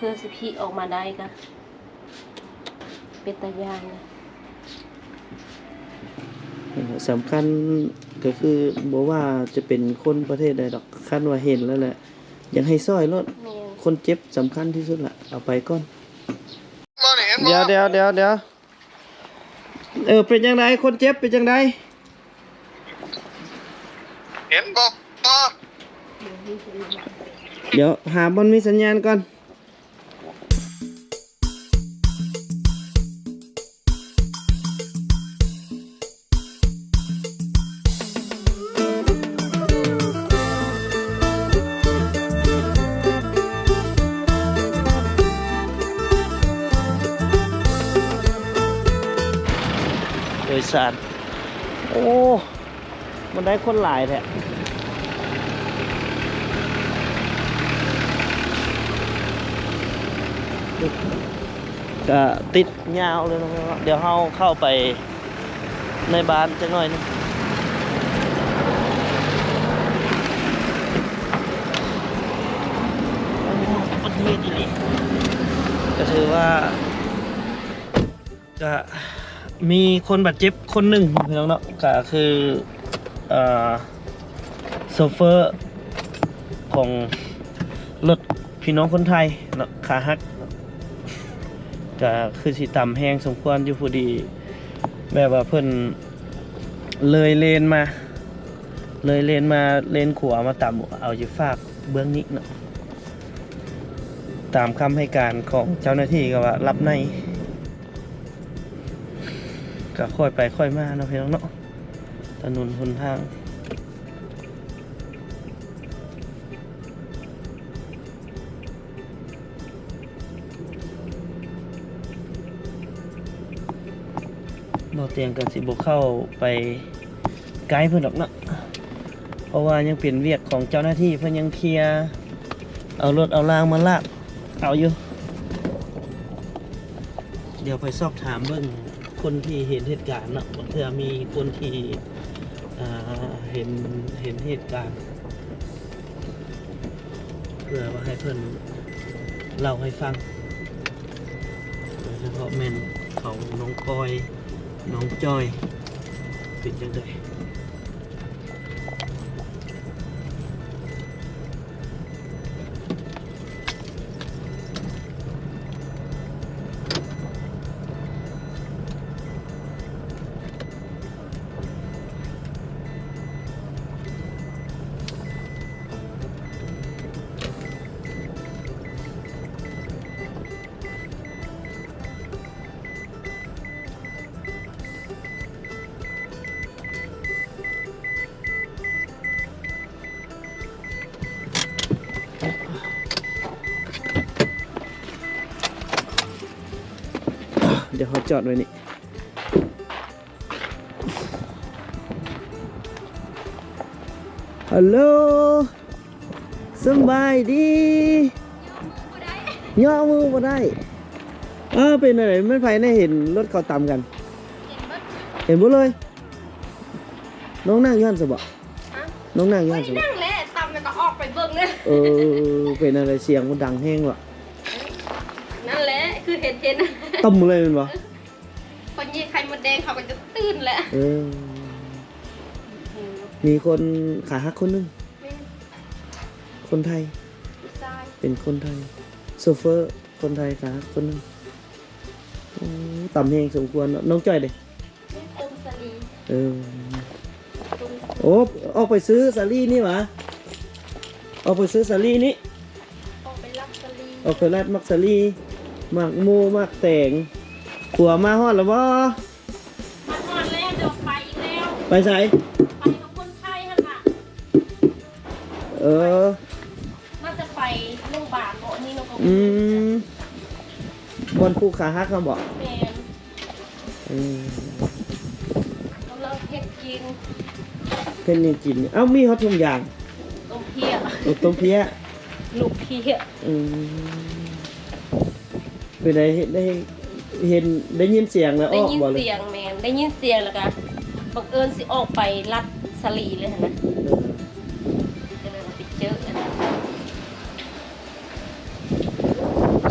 เพื่อสิพีออกมาได้ก็เป็นตายานนะสำคัญก็คือบอกว่าจะเป็นคนประเทศใดดอกคันว่าเห็นแล้วแหละอยากให้ซอยรถคนเจ็บสำคัญที่สุดละเอาไปก่อนเดี๋ยวเป็นยังไงคนเจ็บเป็นยังไงเห็นบอกเดี๋ยวหาบอลมีสัญญาณก่อนโดยสารโอ้มันได้คนหลายแท้ก็ติดยาวเลยนะครับเดี๋ยวเราเข้าไปในบ้านจังหน่อยนึงประเทศนี้ก็ถือว่าก็มีคนบาดเจ็บคนหนึ่งพี่น้องเนาะก็คือโซเฟอร์ของรถพี่น้องคนไทยเนาะขาหักก็คือสิต่ำแห้งสมควรอยู่พอดีแบบว่าเพิ่นเลยเลนมาเลนขวามาต่ำเอาอยู่ฝากเบื้องนี้เนาะตามคำให้การของเจ้าหน้าที่ก็ว่ารับในก็ค่อยไปค่อยมาเนาะพี่น้องเนาะถนนหนทางบ่เตียงกันสิบ่เข้าไปไกด์เพิ่นดอกเนาะเพราะว่ายังเป็นเวียกของเจ้าหน้าที่เพิ่นยังเคลียร์เอารถเอารางมาลากเอาอยู่เดี๋ยวไปสอบถามเบิ่งคนที่เห็นเหตุการณ์เนาะเผื่อมีคนที่เห็นเหตุการณ์เพื่อว่าให้เพิ่นเล่าให้ฟังโดยเฉพาะแม่นเขาน้องกอยน้องจอยเป็นจังไดเดี๋ยวเขาจอดไว้นี่ฮัลโหลสบายดีย่อมือมาได้เป็นอะไรไม่ไฟได้เห็นรถเขาตามกันเห็นหมดเลยน้องนั่งย้อนสบะน้องนั่งย้อนสบะนั่งแล้วตามแล้วก็ออกไปเบิ่งเลยเป็นอะไรเสียงมันดังแห้งวะนั่นแหละคือเห็นต้มเลยมันวะคนยี่ไข่มดแดงเขาก็จะตื่นแหละมีคนขาหักคนนึงคนไทยเป็นคนไทยโซเฟอร์คนไทยขาหักคนนึงต่ำแห้งสมควรน้องจ้อยเด้โอ้ออกไปซื้อสาลี่นี่หวะออกไปซื้อสาลี่นี่ออกไปรัดมักสาลี่มักมูมักแตงผัวมาฮอดแล้วบ่มาฮอดแล้วเดี๋ยวไปอีกแล้วไปใส่ไปกับคนไทยฮะค่ะมันจะไปโรงพยาบาลเกาะนี่เราก็บนภูขาฮักเขาบอกแม่นเราเฮ็ดกินเอ้ามีฮอตทุกอย่างต้มเพี้ยต้มเพี้ยลูกเพี้ยเป็นไงได้เห็นได้ยินเสียงแล้วได้ยินเสียงแมนได้ยินเสียงแล้วก็บังเอิญสิออกไปลัดสลีเลยนะก็เลยไปเจอ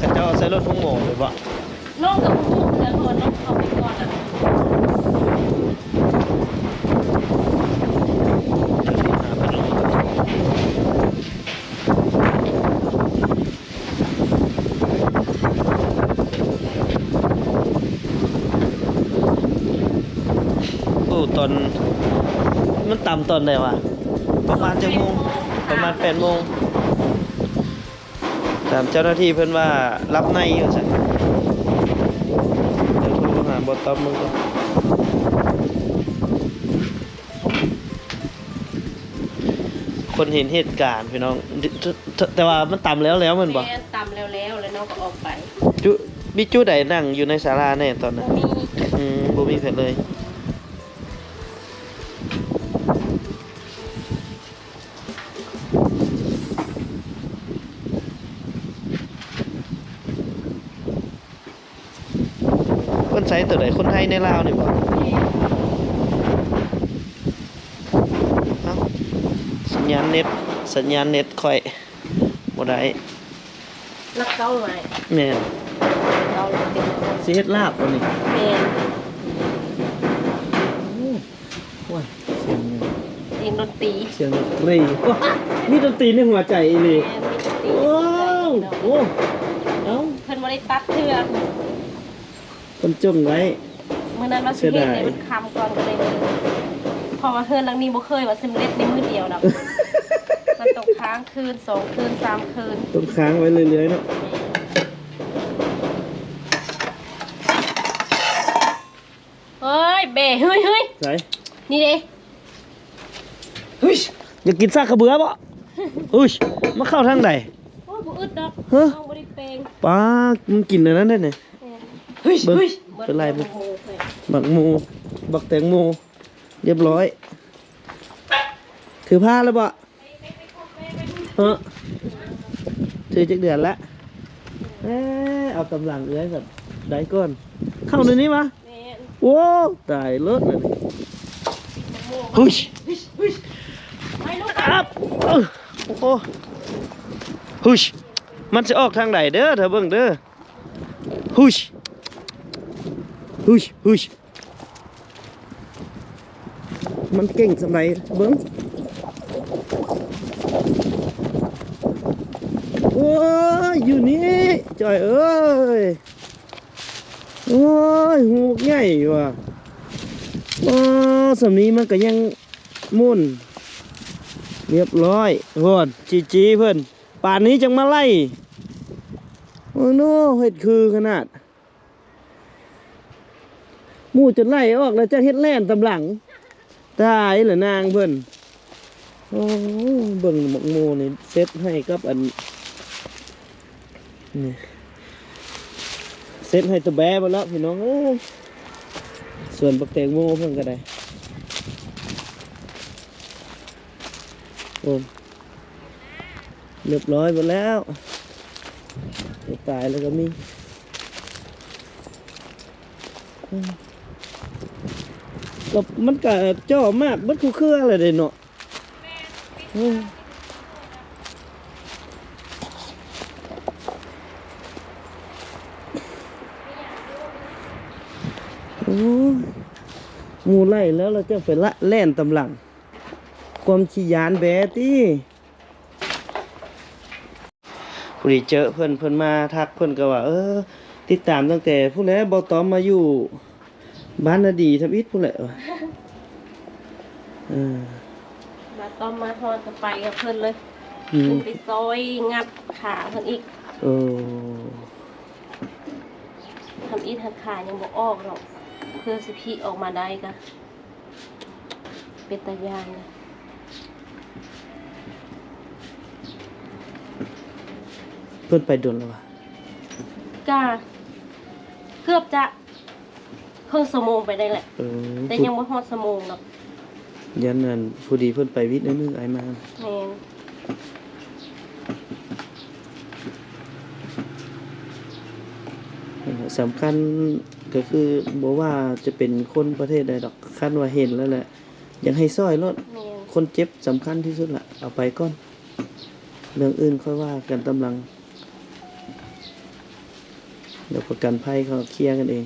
ข รถของหมอเลยบ่ น้องกับผู้เพื่อนคนน้องเข้าไปก่อนอ่ะ โอ้ตอนมันต่ำตอนไหนวะประมาณจังโมงประมาณ8 โมงถามเจ้าหน้าที่เพิ่นว่ารับในอยู่ซั่นเดี๋ยวโทรหาบ่ตอบมึงก่อนคนเห็นเหตุการณ์พี่น้องแต่ว่ามันต่ำแล้วแมันบ่ แม่ตำแล้วแล้วน้องก็ออกไป จุมีจุใดนั่งอยู่ในศาลาแน่ตอนนั้น มี บ่มีเพิ่นเลยคนใช้ตัวใดคนไทยในลาวนี่บ่เอ้าสัญญาณเน็ตค่อยบ่ได้ รักเก้าไหม แม่น เก้าเลยเต็ม สิเฮ็ดลาบบ่นี่ แม่ โอ้ยเสียง เองดนตรี เสียงดนตรีโอ้มีดนตรีในหัวใจอีหลี แม่มีดนตรี โอ้โอ้เอ้า เพิ่นบ่ได้ตัดเทือก คนจงไว้ มื้อนั้นเราสิเฮ็ดให้มันคำก่อนก็เลยเพอมาเฮือนหลังนี้บ่เคยว่าสำเร็จในมื้อเดียวดอกมันต้องค้างคืน2คืน3คืน ต้องค้างไว้เรื่อยๆเนาะ เฮ้ยเบ้เฮ้ย ไหน นี่เด้ เฮ้ยอยากกินซากกระเบือบ่เฮ้ยมาเข้าทางใด โอ้บ่อึดดอก ฮะ น้องบ่ได้แปลง ป้ามันกินอันนั้นได้เนี่ย เฮ้ย เบิ่ง เฮ้ย เป็นไรบ่ โอ้โห บักหมูบักแตงโมเรียบร้อยถือผ้าแล้วบ่ฮะถือจักเดือนละเอากำลังเอื้อยแบบได้ก่อนเข้าในนี้มา แม่น โอ้ตายเลิศเลยเฮ้ย ไปลูก ครับโอ้โหเฮ้ยมันจะออกทางไหนเด้อเธอเบิ่งเด้อเฮ้ยมันเก่งสำไรเบิ่งโอ้ยอยู่นี่จอยเอ้ยโอ้ยหูใหญ่ว่ะว้าสำนี้มันก็ยังมุ่นเรียบร้อยเพื่อนจีเพื่อนป่านนี้จังมาไล่โอ้โน่เฮ็ดคือขนาดหมู่จะไล่ออกแล้วจะเฮ็ดแล่นตำหลังตายเหรอนางเพื่อนโอ้เบิ่งหมกหมูนี่เซ็ตให้กับอันนี่เซ็ตให้ตัวแบะมาแล้วพี่น้องเอ้ยส่วนบักแตงโมเพิ่นก็ได้โอ้เรียบร้อยหมดแล้วตายแล้วก็มีก็มันก็จ่อมากมันคู่เครืออะไรเด้เนาะโอ้หมูไล่แล้วเราจะไปละแล่นตำหลังความขี้ยานแบตี้ผู้ดีเจอเพิ่นมาทักเพิ่นก็ว่าติดตามตั้งแต่ผู้แล้วบ่ตอมมาอยู่บ้านนาดีทับอิฐผู้แหละมาต้อมมาทอดกับไปกับเพิ่นเลย อืม เพิ่นไปซอยงับขาเพิ่นอีกทำอีทำขายังบ่ออกหรอกเพื่อสิพี่ออกมาได้ก็เป็นตายานนะ เพิ่นไปดนแล้ววะ ก็เกือบจะครึ่งชั่วโมงไปได้แหละ แต่ยังบ่ฮอดชั่วโมงหรอก ยันนั่นผู้ดีเพิ่นไปวิทย์นึงไอ้มา แม่น สำคัญก็คือบ่ว่าจะเป็นคนประเทศใดดอกคันว่าเห็นแล้วแหละอยากให้ซอยรถ แม่น คนเจ็บสำคัญที่สุดล่ะเอาไปก่อนเรื่องอื่นค่อยว่ากันตำลัง เดี๋ยวประกันภัยเขาเคลียร์กันเอง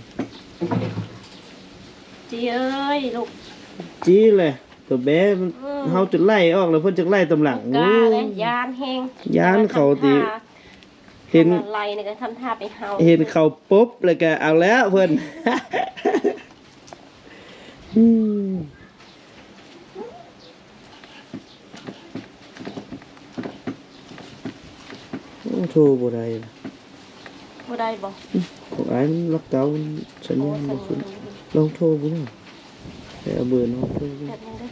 จีเอ้ยลูก จี้เลยตัวแบ้เฮาจุดไล่ออกแล้วเพิ่นจักไล่ตำหลัง กล้าเลยยานแฮง ย้านเขาติเห็ เห็ น นอะไรเนี่ยก็ทำท่าไปเฮา เห็นเขาปุ๊บแล้วก็เอาแล้วเพิ่น อืมโอ้โทรบ่ได้ล่ะ บ่ได้บ่ ของอ้ายมันล็อกเกามันสัญ โอ้ ญาณ สั บ่ ญ ขึ้น ญาณ ลองโทรบ่ได้ไปเอาเบอร์น้องโทรบ่ แบบนึงเด้อ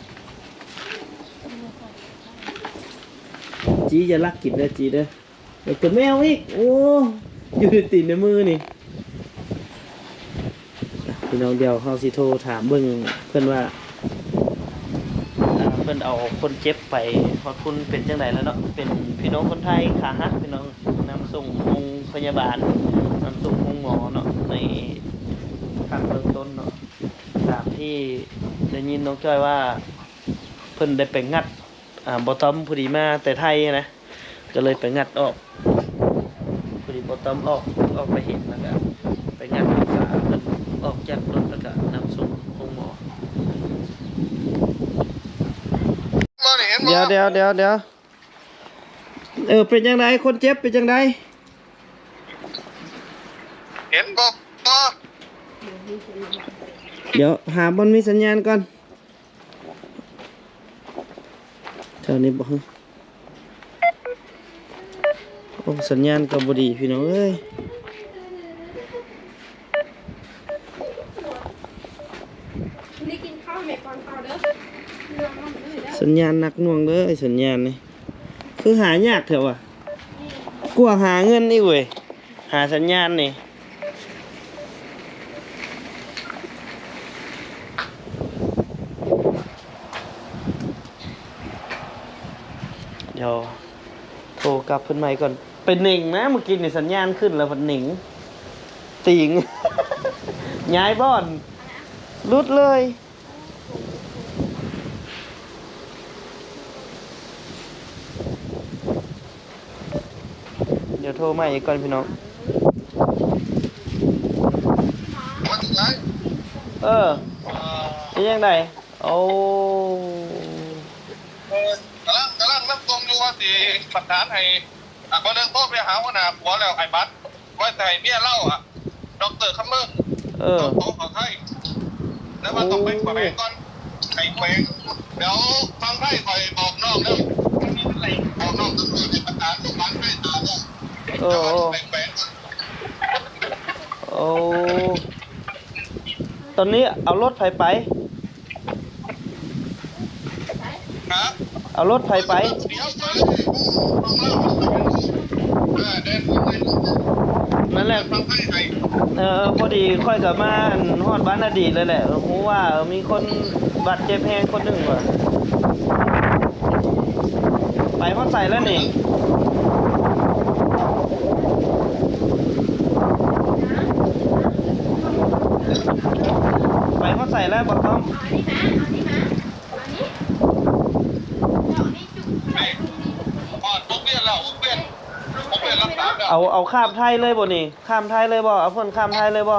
จีจะลักกินเด้อจีเด้อเดี๋ยวจะแมวอีกโอ้อยู่ในตีนในมือนี่พี่น้องเดียวเฮาสิโทรถามเบิ่งเพิ่นว่าเพิ่นเอาคนเจ็บไปฮอดคุณเป็นจังไดแล้วเนาะเป็นพี่น้องคนไทยขาหักพี่น้องนำส่งโรงพยาบาลนำส่งโรงหมอเนาะในขั้นเบื้องต้นเนาะตามที่ได้ยินน้องจ้อยว่าเพิ่นได้ไปงัดบ่ต้อมพอดีมาแต่ไทยนะก็เลยไปงัดออกพอดีบ่ต้อมออกไปเห็นแล้วก็ไปงัดขาเพิ่นออกจากรถแล้วก็นำส่งโรงหมอ เดี๋ยวเป็นยังไงคนเจ็บเป็นยังไง เห็นบอกต่อ เดี๋ยวหาบอลมีสัญญาณก่อนเท่านี้บอกโอ้สัญญาณกับบดีพี่น้องเอ้ยสัญญาณหนักหน่วงเลยสัญญาณนี่คือหายากเถอะวะกลัวหาเงินนี่เว้ยหาสัญญาณนี่เดี๋ยวโทรกลับเพิ่นใหม่ก่อนเป็นหนิงนะเมื่อกี้นี่สัญญาณขึ้นแล้วมันหนิงติง ย้ายบ้อนรุดเลยเดี๋ยวโทรใหม่อีกก่อนพี่น้อง วันไหน เป็นยังไงโอ้ กำลังนับตรงอยู่ว่าสิประกาศให้คนหนึ่งโทรไปหาหัวหน้าผัวแล้วไอ้บัตรว่าแต่เมียเล่าดอกคัมเมอร์โต๊ะของไทยแล้วว่าต้องไปแขวงก่อนไอ้แขวงเดี๋ยวฟังไทยคอยบอกน้องแล้วมีอะไรบอกน้องตำรวจในประกาศตรงนั้นให้ตาเนี่ยไปแขวง โอ้ตอนนี้เอารถไฟไป ครับ เอารถไฟไป เดี๋ยวไปเดินไป นั่นแหละ ฟังไทยไทย พอดีค่อยกับมาฮอดบ้านอดีตเลยแหละรู้ว่ามีคนบาดเจ็บแฮงคนหนึ่งว่ะไปฮอดใส่แล้วนี่ไปฮอดใส่แล้วบอกต้อง พอเปลี่ยนแล้วเปลี่ยนรับสามแล้ว เอาข้ามไทยเลยบ่นี่ข้ามไทยเลยบ่เอาเพิ่นข้ามไทยเลยบ่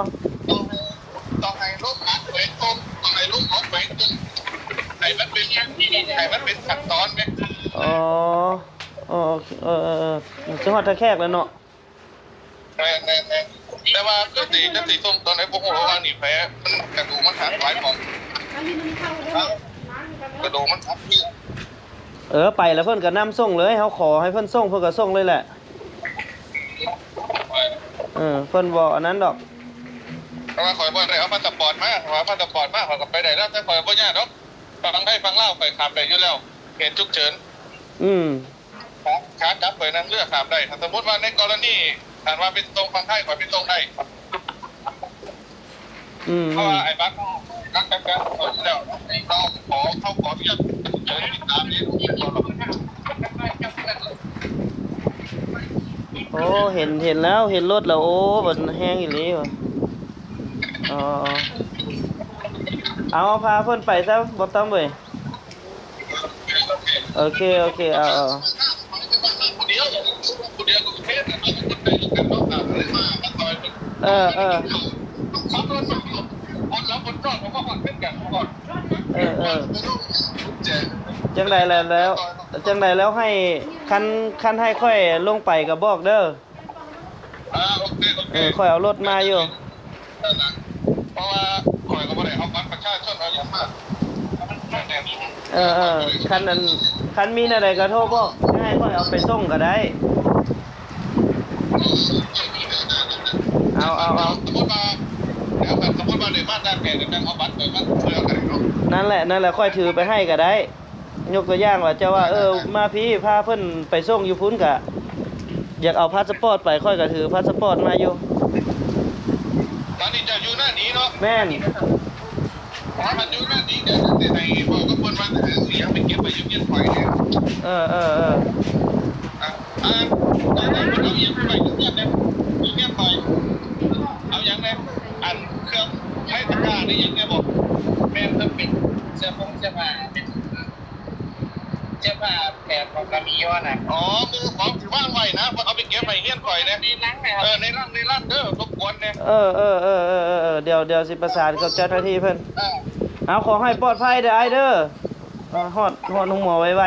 ต้องให้ลูกหลานแขวงตรงต้องให้ลูกหลานแขวงตรงให้มันเป็นขั้นตอนไหม อ๋อจังหวัดท่าแขกแล้วเนาะ แน่แต่ว่าก็สีส้มตอนไหนพวกเราว่านี่แพ้มันกระดูกมันหักหลายหมองกระดูกมันหักพี่ ไปแล้วเพิ่นก็นำส่งเลยเฮาขอให้เพิ่นส่งเพิ่นก็ส่งเลยแหละเพิ่นบ่อันนั้นดอก เพราะว่าคอยบ่ได้เอาพาสปอร์ตมาว่าพาสปอร์ตมาเขาก็ไปได้แล้วแต่คอยบ่ยากดอกฟังไทยฟังลาวไปข้ามได้อยู่แล้วเหตุฉุกเฉินขากลับไปนั่งเรือข้ามได้ถ้าสมมติว่าในกรณีถามว่าเป็นตรงฟังไทยคอยเป็นตรงได้เพราะว่าไอ้บั๊กกักแล้วเราขออนุญาตเชิญติดตามนี้ โอ้เห็นแล้วเห็นรถแล้วโอ้มันแห้งอีหลีว่ะเอาพาเพิ่นไปซะบ่ต้องเว้ยโอเคเอาคนเดียวก็เพชรคนไปกันต้องตามอะไรมาต่อย เออเออ ขับรถคนรับบนรถผมก็ผ่อนเป็นกันก่อน เออเออ เจ๊ จังใดแล้วจังใดแล้วให้คันให้ค่อยลงไปก็บอกเด้อ โอเคโอเค ค่อยเอารถมาอยู่ เพราะว่าข่อยก็บ่ได้เอาบัตรประชาชนเอาอย่างมาก คันมีอะไรก็โทรบอกให้ค่อยเอาไปส่งก็ได้เอา สมมติว่าเดี๋ยวแบบสมมติว่าในบ้านด้านแก่เนี่ยเอาบัตรไปบ้านเพื่ออะไรเนาะ นั่นแหละค่อยถือไปให้ก็ได้ ยกตัวอย่างว่าจะว่ามาพี่พาเพิ่นไปส่งอยู่พุ่นกะอยากเอาพาสปอร์ตไปค่อยก็ถือพาสปอร์ตมาอยู่ ตอนนี้จะอยู่หน้านี้เนาะ แม่น มันอยู่หน้านี้เนี่ยในบอกก็ควรว่าเสียงไปเก็บไปยืมเงินไฟเนี่ย เออ เอาเยี่ยมไปยืมเงินเนี่ยยืมเงินไปเอาอย่างไรอันเครื่องให้ตะกร้าได้ยังไงบอกแม่ต้องปิดเสื้อผ้าเป็นเสื้อผ้าแผ่นของกามิโยนะอ๋อมือของถือว่างไว้นะเอาไปเก็บไปเงี้ยก่อยเนี่ยในร่างนะครับในร่างเด้อรบกวนเนี่ย เดี๋ยวสิประสานกับเจ้าหน้าที่เพิ่นเอาขอให้ปลอดภัยเด้อไอเด้อฮอดน้องหมอไว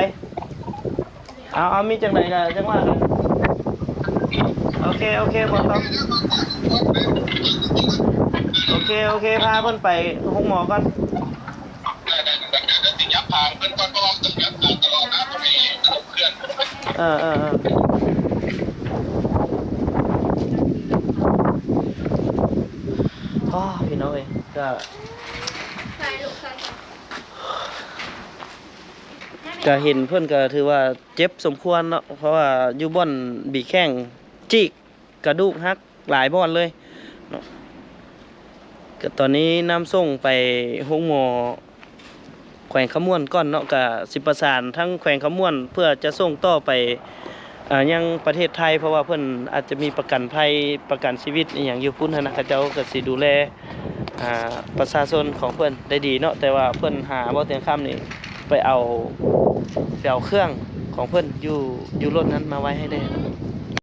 ๆเอามีจังไดก็จังว่ากันโอเคบ่ต้องโอเคพาเพิ่นไปห้องหมอก่อน ติดยับผ่านเพื่อนก็ต้องติดยับผ่านตลอดนะตรงนี้เพื่อน พี่น้องเอ้ยก็เห็นเพิ่นก็ถือว่าเจ็บสมควรเนาะเพราะว่าอยู่บ่อนบีแข้งจิกกระดูกหักหลายบ่อนเลยเนาะก็ตอนนี้นำส่งไปโรงหมอแขวงขมวนก่อนเนาะก็สิประสานทั้งแขวงขมวนเพื่อจะส่งต่อไปยังประเทศไทยเพราะว่าเพิ่นอาจจะมีประกันภัยประกันชีวิตอหยังอยู่พุ่นหั้นนะเขาเจ้าก็สิดูแลประชาชนของเพิ่นได้ดีเนาะแต่ว่าเพิ่นหาบ่เตียงค่ำนี่ไปเอาเครื่องของเพิ่นอยู่รถนั้นมาไว้ให้ได้